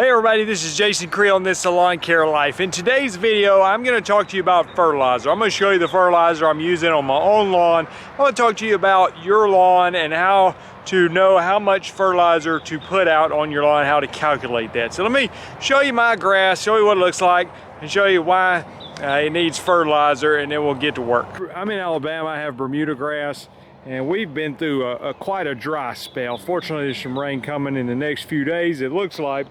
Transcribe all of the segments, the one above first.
Hey everybody, this is Jason Creel on This Salon Care Life. In today's video, I'm going to talk to you about fertilizer. I'm going to show you the fertilizer I'm using on my own lawn. I want to talk to you about your lawn and how to know how much fertilizer to put out on your lawn, how to calculate that. So let me show you my grass, show you what it looks like, and show you why it needs fertilizer, and then we'll get to work. I'm in Alabama. I have Bermuda grass. And we've been through quite a dry spell. Fortunately, there's some rain coming in the next few days, it looks like.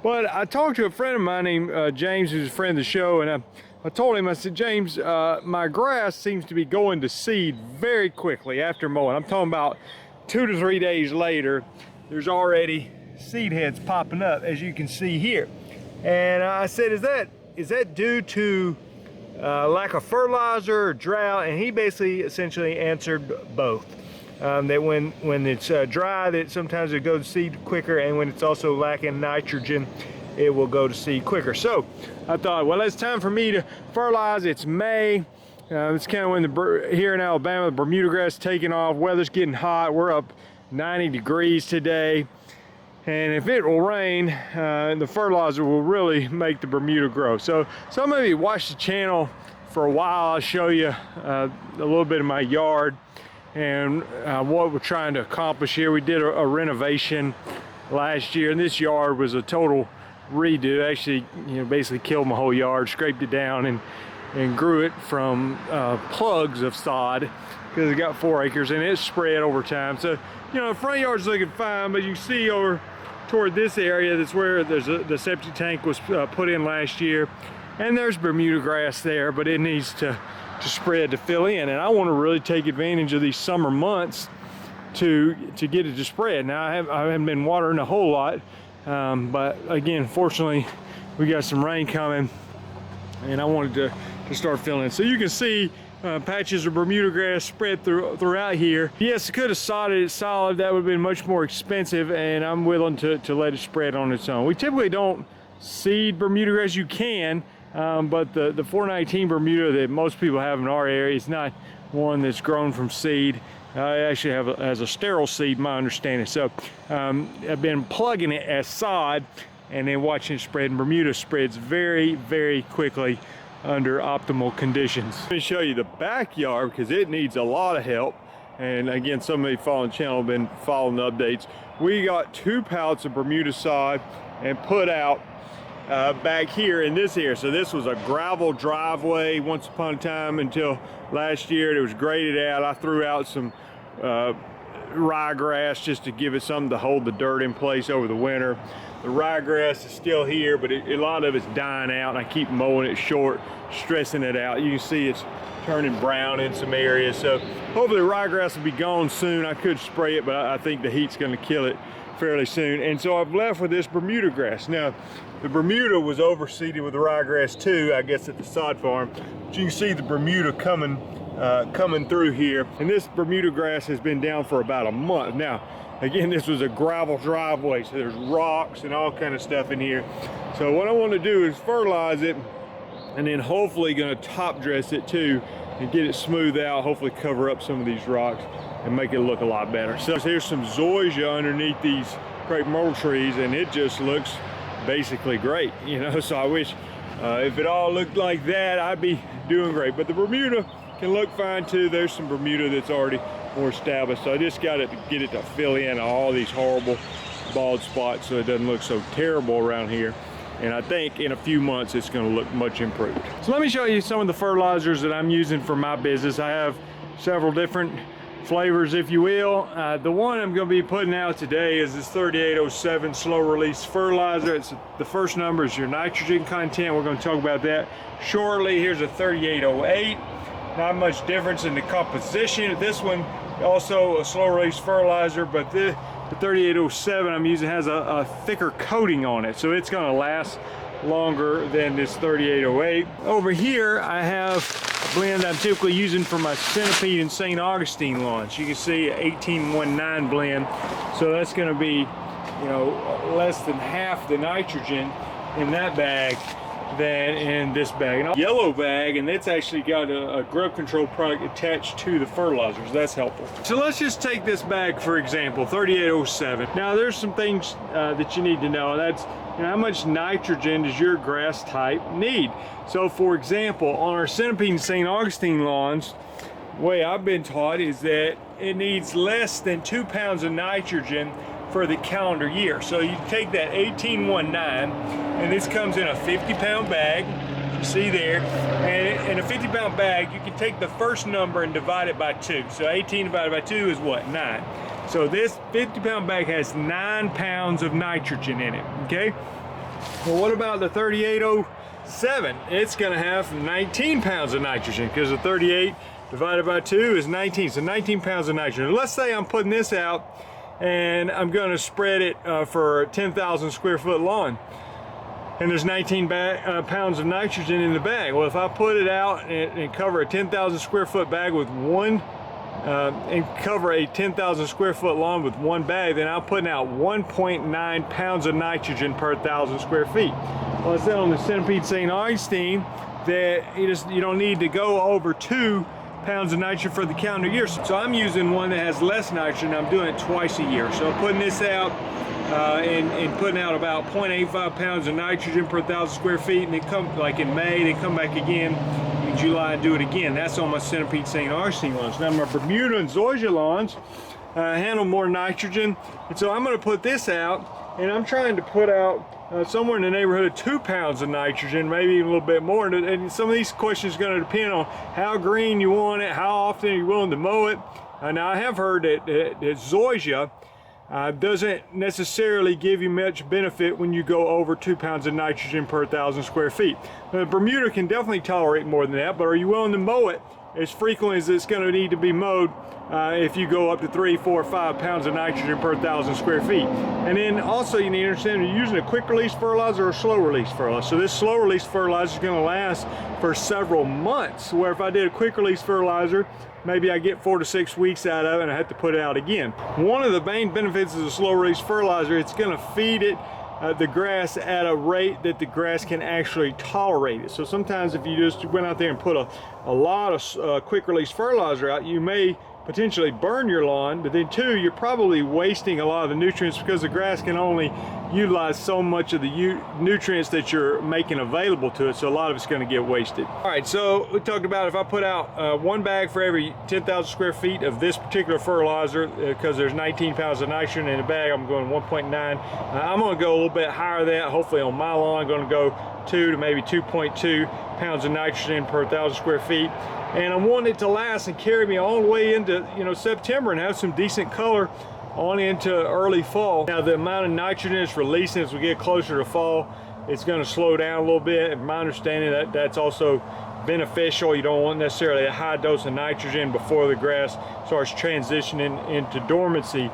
But I talked to a friend of mine named James, who's a friend of the show, and I told him, I said, James, my grass seems to be going to seed very quickly after mowing. I'm talking about 2 to 3 days later, there's already seed heads popping up, as you can see here. And I said, is that due to lack of fertilizer or drought? And he basically essentially answered both. That when it's dry, that sometimes it goes to seed quicker, and when it's also lacking nitrogen, it will go to seed quicker. So I thought, well, it's time for me to fertilize. It's May. It's kind of when here in Alabama, the Bermuda grass is taking off. Weather's getting hot. We're up 90 degrees today. And if it will rain, the fertilizer will really make the Bermuda grow. So maybe watch the channel for a while. I'll show you a little bit of my yard and what we're trying to accomplish here. We did a renovation last year, and this yard was a total redo. Actually, basically killed my whole yard, scraped it down, and grew it from plugs of sod, because it got 4 acres and it spread over time. So the front yard's looking fine, but you see over toward this area, that's where the septic tank was put in last year, and there's Bermuda grass there, but it needs to spread to fill in. And I want to really take advantage of these summer months to get it to spread. Now I haven't been watering a whole lot, but again, fortunately we got some rain coming, and I wanted to start filling. So you can see patches of Bermuda grass spread throughout here. Yes, I could have sodded it solid. That would have been much more expensive, and I'm willing to let it spread on its own. We typically don't seed Bermuda grass. You can, but the 419 Bermuda that most people have in our area is not one that's grown from seed. It actually has a sterile seed, my understanding. So I've been plugging it as sod and then watching it spread. And Bermuda spreads very, very quickly under optimal conditions. Let me show you the backyard, because it needs a lot of help. And again, some of you following the channel have been following the updates. We got 2 pallets of Bermuda sod and put out back here in this area. So this was a gravel driveway once upon a time until last year. It was graded out. I threw out some ryegrass just to give it something to hold the dirt in place over the winter. The ryegrass is still here, but a lot of it's dying out, and I keep mowing it short, stressing it out. You can see it's turning brown in some areas. So hopefully the ryegrass will be gone soon. I could spray it, but I think the heat's going to kill it fairly soon. And so I've left with this Bermuda grass. Now, the Bermuda was overseeded with the ryegrass too, I guess, at the sod farm. But you can see the Bermuda coming through here. And this Bermuda grass has been down for about a month. Now, again, this was a gravel driveway, so there's rocks and all kind of stuff in here. So what I want to do is fertilize it, and then hopefully going to top dress it too and get it smooth out, hopefully cover up some of these rocks and make it look a lot better. So here's some zoysia underneath these crepe myrtle trees, and it just looks basically great, so I wish if it all looked like that, I'd be doing great. But the Bermuda can look fine too. There's some Bermuda that's already more established, so I just got to get it to fill in all these horrible bald spots so it doesn't look so terrible around here. And I think in a few months it's going to look much improved. So let me show you some of the fertilizers that I'm using for my business. I have several different flavors, if you will. The one I'm going to be putting out today is this 3807 slow release fertilizer. The first number is your nitrogen content. We're going to talk about that shortly. Here's a 3808. Not much difference in the composition. This one also a slow release fertilizer, but the 3807 I'm using has a thicker coating on it, so it's going to last longer than this 3808. Over here I have a blend I'm typically using for my Centipede and St. Augustine lawns. You can see an 1819 blend, so that's going to be less than half the nitrogen in that bag than in this bag. And yellow bag, and it's actually got a grub control product attached to the fertilizers. That's helpful. So let's just take this bag for example, 3807. Now there's some things that you need to know. That's and how much nitrogen does your grass type need. So for example, on our Centipede and St. Augustine lawns, the way I've been taught is that it needs less than 2 pounds of nitrogen for the calendar year. So you take that 1819, and this comes in a 50-pound bag, you see there, and in a 50-pound bag you can take the first number and divide it by 2. So 18 divided by 2 is what? 9. So this 50-pound bag has 9 pounds of nitrogen in it, okay? Well, what about the 3807? It's gonna have 19 pounds of nitrogen, because the 38 divided by 2 is 19, so 19 pounds of nitrogen. Let's say I'm putting this out and I'm gonna spread it for a 10,000 square foot lawn, and there's 19 pounds of nitrogen in the bag. Well, if I put it out and cover a 10,000 square foot bag with one, and cover a 10,000 square foot lawn with one bag, then I'm putting out 1.9 pounds of nitrogen per 1,000 square feet. Well, I said on the Centipede St. Augustine that you don't need to go over 2 pounds of nitrogen for the calendar year. So I'm using one that has less nitrogen. I'm doing it twice a year. So I'm putting this out and putting out about 0.85 pounds of nitrogen per 1,000 square feet, and they come, like in May, they come back again in July and do it again. That's on my Centipede St. Augustine lawns. Now my Bermuda and Zoysia lawns handle more nitrogen, and so I'm going to put this out, and I'm trying to put out somewhere in the neighborhood of 2 pounds of nitrogen, maybe even a little bit more. And some of these questions are going to depend on how green you want it, how often you're willing to mow it. Now I have heard that Zoysia doesn't necessarily give you much benefit when you go over 2 pounds of nitrogen per 1,000 square feet. Now, Bermuda can definitely tolerate more than that, but are you willing to mow it as frequently as it's going to need to be mowed if you go up to 3, 4, 5 pounds of nitrogen per 1,000 square feet? And then also you need to understand, you're using a quick release fertilizer or a slow release fertilizer. So this slow release fertilizer is going to last for several months, where if I did a quick release fertilizer, maybe I get 4 to 6 weeks out of it and I have to put it out again. One of the main benefits of the slow release fertilizer, it's going to feed it the grass at a rate that the grass can actually tolerate it. So sometimes if you just went out there and put a lot of quick release fertilizer out, you may potentially burn your lawn, but then two, you're probably wasting a lot of the nutrients, because the grass can only utilize so much of the nutrients that you're making available to it, so a lot of it's going to get wasted. All right, so we talked about if I put out one bag for every 10,000 square feet of this particular fertilizer, because there's 19 pounds of nitrogen in the bag, I'm going 1.9. I'm going to go a little bit higher than that. Hopefully on my lawn I'm going to go 2 to maybe 2.2 pounds of nitrogen per 1,000 square feet. And I want it to last and carry me all the way into, September, and have some decent color on into early fall. Now the amount of nitrogen it's releasing as we get closer to fall, it's going to slow down a little bit. And my understanding that's also beneficial. You don't want necessarily a high dose of nitrogen before the grass starts transitioning into dormancy.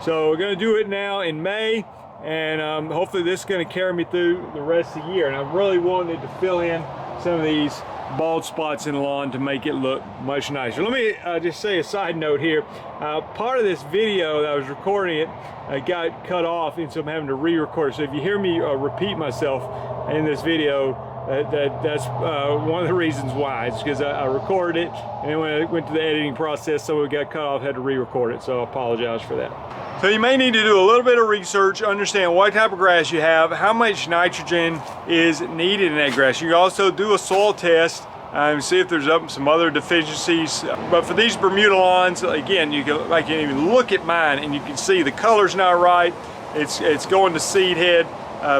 So we're going to do it now in May, and hopefully this is going to carry me through the rest of the year. And I really wanted to fill in some of these bald spots in the lawn to make it look much nicer. Let me just say a side note here. Part of this video that I was recording it got cut off, and so I'm having to re-record. So if you hear me repeat myself in this video, that's one of the reasons why. It's because I recorded it, and then when I went to the editing process, so it got cut off, had to re-record it. So I apologize for that. So you may need to do a little bit of research, understand what type of grass you have, how much nitrogen is needed in that grass. You can also do a soil test and see if there's some other deficiencies. But for these Bermuda lawns, again, you can even look at mine and you can see the color's not right. It's going to seed head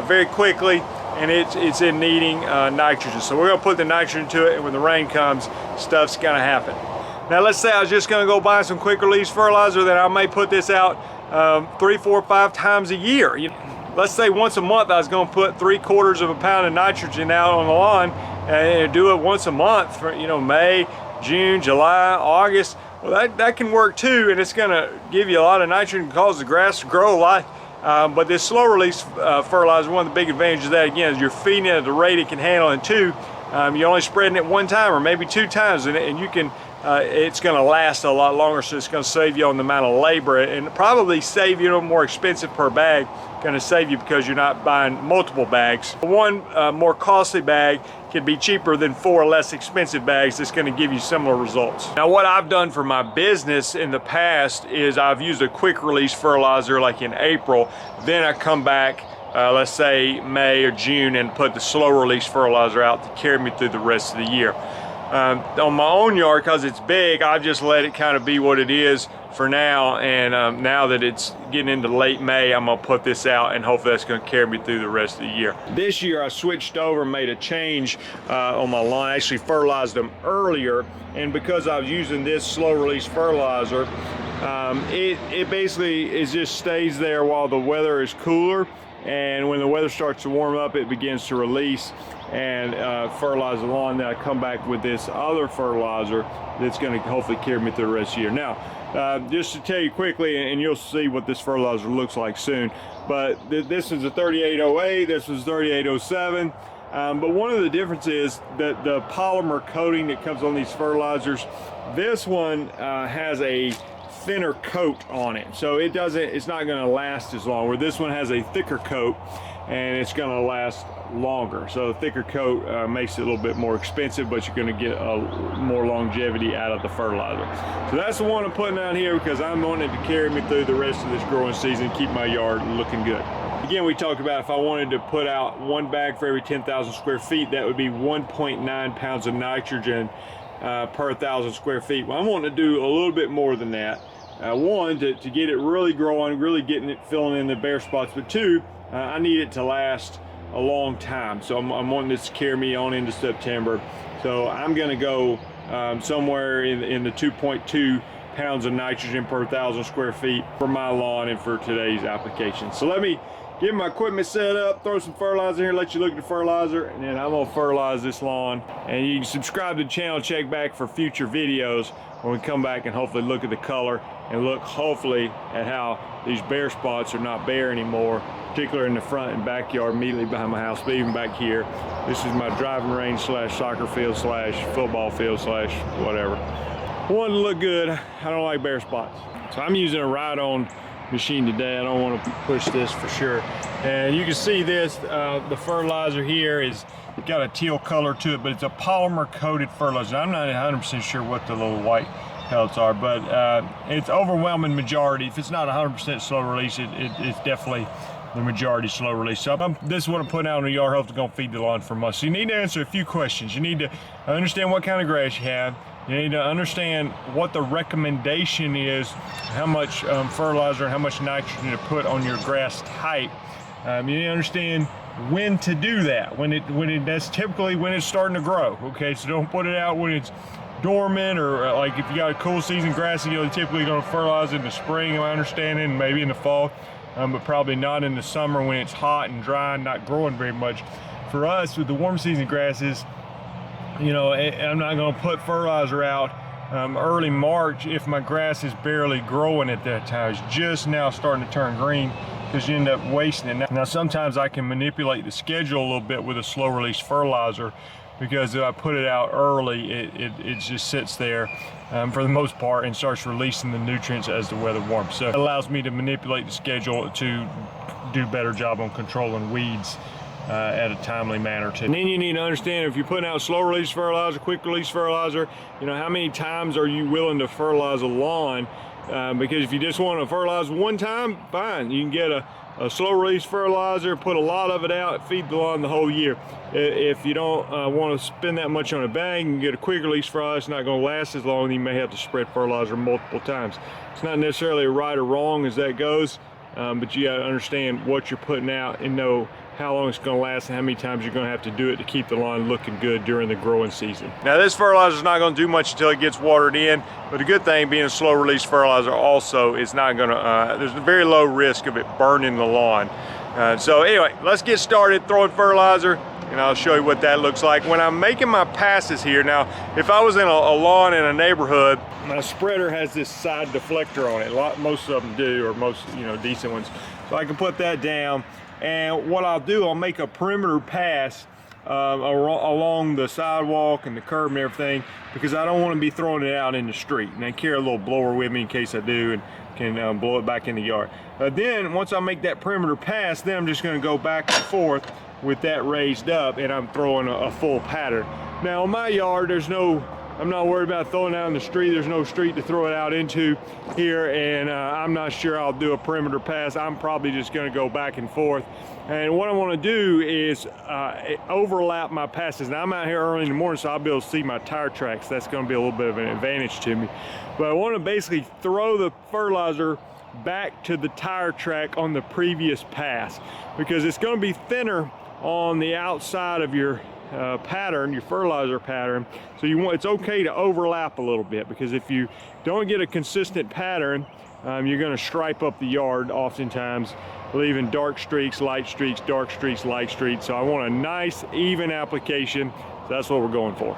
very quickly, and it's in needing nitrogen. So we're going to put the nitrogen to it, and when the rain comes, stuff's going to happen. Now let's say I was just going to go buy some quick release fertilizer, then I may put this out 3, 4, 5 times a year. Let's say once a month I was going to put 3/4 of a pound of nitrogen out on the lawn, and do it once a month for May, June, July, August. Well, that can work too, and it's going to give you a lot of nitrogen, cause the grass to grow a lot. But this slow release fertilizer, one of the big advantages of that, again, is you're feeding it at the rate it can handle, and two, you're only spreading it one time or maybe 2 times, and you can it's going to last a lot longer, so it's going to save you on the amount of labor, and probably save you more expensive per bag. Going to save you because you're not buying multiple bags. One more costly bag can be cheaper than 4 less expensive bags that's going to give you similar results. Now what I've done for my business in the past is I've used a quick release fertilizer like in April, then I come back let's say May or June, and put the slow release fertilizer out to carry me through the rest of the year. On my own yard, because it's big, I've just let it kind of be what it is for now, and now that it's getting into late May, I'm gonna put this out, and hopefully that's gonna carry me through the rest of the year. This year I switched over and made a change on my lawn. I actually fertilized them earlier, and because I was using this slow release fertilizer, it basically just stays there while the weather is cooler, and when the weather starts to warm up, it begins to release and fertilize the lawn. Then I come back with this other fertilizer that's going to hopefully carry me through the rest of the year. Now, just to tell you quickly, and you'll see what this fertilizer looks like soon, but this is a 3808, this was 3807. But one of the differences is that the polymer coating that comes on these fertilizers, this one has a thinner coat on it, so it's not going to last as long, where this one has a thicker coat and it's going to last longer. So the thicker coat makes it a little bit more expensive, but you're going to get more longevity out of the fertilizer. So that's the one I'm putting out here because I'm wanting it to carry me through the rest of this growing season, keep my yard looking good. Again, we talked about if I wanted to put out one bag for every 10,000 square feet, that would be 1.9 pounds of nitrogen per 1,000 square feet. Well, I'm wanting to do a little bit more than that. One, to get it really growing, really getting it filling in the bare spots, but two, I need it to last a long time. So I'm wanting this to carry me on into September. So I'm gonna go somewhere in the 2.2 pounds of nitrogen per 1,000 square feet for my lawn and for today's application. So let me get my equipment set up, throw some fertilizer here, let you look at the fertilizer, and then I'm gonna fertilize this lawn. And you can subscribe to the channel, check back for future videos when we come back and hopefully look at the color and look hopefully at how these bare spots are not bare anymore, particularly in the front and backyard immediately behind my house, but even back here. This is my driving range slash soccer field slash football field slash whatever. I want it to look good. I don't like bare spots. So I'm using a ride-on machine today. I don't want to push this for sure. And you can see this, the fertilizer here is got a teal color to it, but it's a polymer coated fertilizer. I'm not 100% sure what the little white pellets are, but it's overwhelming majority. If it's not 100% slow release, it's definitely the majority slow release. So this is what I'm putting out in the yard. Hopefully going to feed the lawn for months. So you need to answer a few questions. You need to understand what kind of grass you have. You need to understand what the recommendation is, how much fertilizer and how much nitrogen to put on your grass type. You need to understand when to do that. That's typically when it's starting to grow. Okay, so don't put it out when it's dormant, or like if you got a cool season grass, you're typically going to fertilize in the spring, my understanding, maybe in the fall, but probably not in the summer when it's hot and dry and not growing very much. For us, with the warm season grasses, you know, I'm not going to put fertilizer out early March if my grass is barely growing at that time. It's just now starting to turn green, because you end up wasting it. Now sometimes I can manipulate the schedule a little bit with a slow release fertilizer, because if I put it out early, it just sits there for the most part and starts releasing the nutrients as the weather warms. So it allows me to manipulate the schedule to do a better job on controlling weeds at a timely manner too. And then you need to understand, if you're putting out slow release fertilizer, quick release fertilizer, you know, how many times are you willing to fertilize a lawn? Because if you just want to fertilize one time, fine. You can get a slow release fertilizer, put a lot of it out, feed the lawn the whole year. If you don't want to spend that much on a bag, you can get a quick release fertilizer. It's not going to last as long. You may have to spread fertilizer multiple times. It's not necessarily right or wrong as that goes, but you got to understand what you're putting out and know how long it's going to last and how many times you're going to have to do it to keep the lawn looking good during the growing season. Now this fertilizer is not going to do much until it gets watered in, but the good thing being a slow release fertilizer also is not going to, there's a very low risk of it burning the lawn. So anyway, let's get started throwing fertilizer, and I'll show you what that looks like. When I'm making my passes here, now if I was in a lawn in a neighborhood, my spreader has this side deflector on it. Most of them do, or most, you know, decent ones. So I can put that down. And what I'll do, I'll make a perimeter pass along the sidewalk and the curb and everything, because I don't want to be throwing it out in the street. And I carry a little blower with me in case I do, and can blow it back in the yard. Then once I make that perimeter pass, then I'm just going to go back and forth with that raised up, and I'm throwing a full pattern. Now in my yard, there's no I'm not worried about throwing it out in the street. There's no street to throw it out into here, and I'm not sure I'll do a perimeter pass. I'm probably just gonna go back and forth. And what I wanna do is overlap my passes. Now I'm out here early in the morning, so I'll be able to see my tire tracks. That's gonna be a little bit of an advantage to me. But I wanna basically throw the fertilizer back to the tire track on the previous pass, because it's gonna be thinner on the outside of your pattern, your fertilizer pattern. So it's okay to overlap a little bit, because if you don't get a consistent pattern, you're going to stripe up the yard oftentimes, leaving dark streaks, light streaks, dark streaks, light streaks. So I want a nice even application. So that's what we're going for.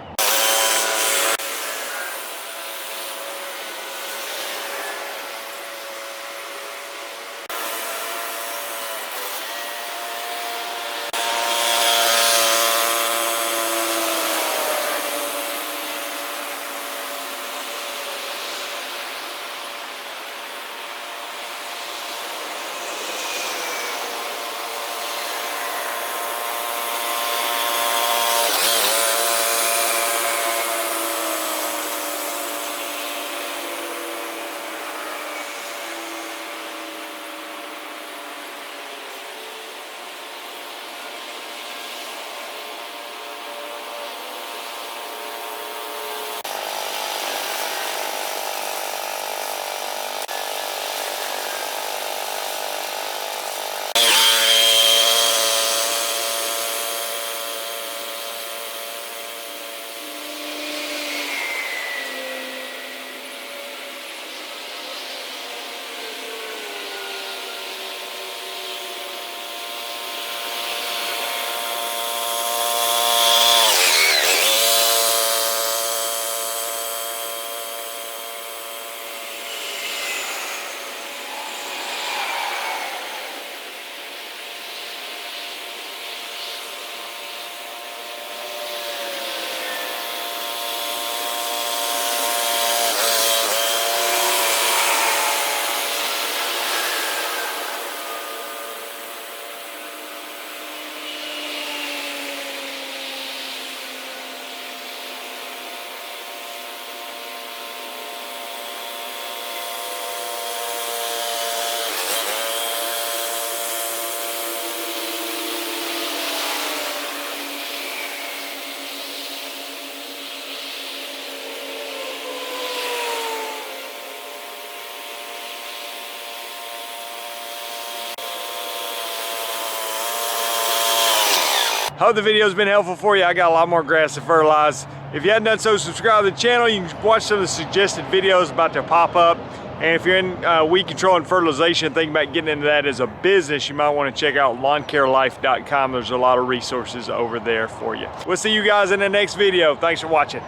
Hope the video's been helpful for you. I got a lot more grass to fertilize. If you hadn't done so, subscribe to the channel. You can watch some of the suggested videos about to pop up. And if you're in weed control and fertilization, thinking about getting into that as a business, you might want to check out lawncarelife.com. There's a lot of resources over there for you. We'll see you guys in the next video. Thanks for watching.